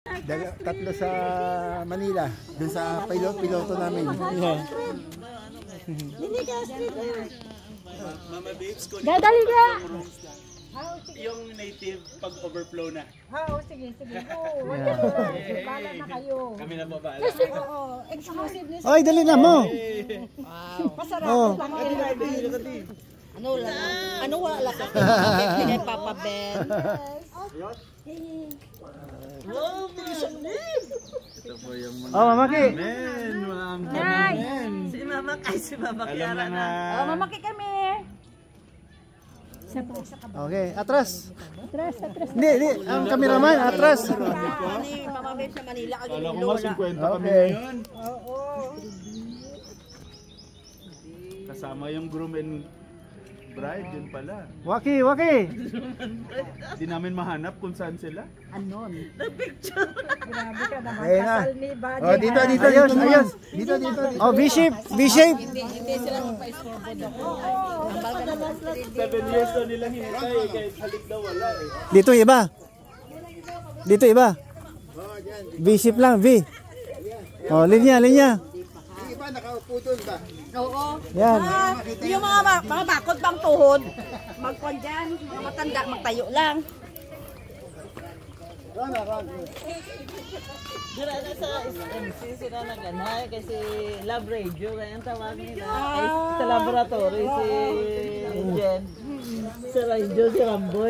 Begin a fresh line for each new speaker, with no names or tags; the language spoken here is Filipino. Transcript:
Tatlo sa Manila, dun sa piloto namin. Yeah.
Mama Babes,
Dadali ka!
yung native pag overflow na.
Sige. Bala na kayo.
Kami na babala.
Oo, exclusive nyo.
Oy, dali na mo.
Wow. Masarap.
Oh.
Ano wala ka? Kay Papa Ben.
Ito po yung mga
Mamaki.
Si Mama
Kiara na.
Mamaki kami.
Okay, atras. Hindi, ang cameraman, atras.
Mama Ben sa Manila.
Kala ko nga 50 kami
Okay.
ngayon. Kasama yung groom and bride, yun pala.
Waki.
Di namin mahanap kung saan sila.
Anon. The picture. Grabe ka naman.
Ayun na.
Kasal ni Buddy.
Oh, dito. Ayos. Dito. Oh, V-shape.
Hindi sila magpa-scoreboard ako. Ambal ka naman.
7 years na nila hinintay, kahit halik daw wala eh.
Dito iba. V-shape lang, V. Oh, linya. Yung iba nakaupo doon ba?
Oo.
Yan.
Yung mga bakod pang tuhod. Magkon dyan. Mga matanda, magtayo lang.
Dira na sa MC sila naganahay kasi lab radio kaya ang tawag nila. Ay, sa laboratory si Jen. Sa radio si Ramboy.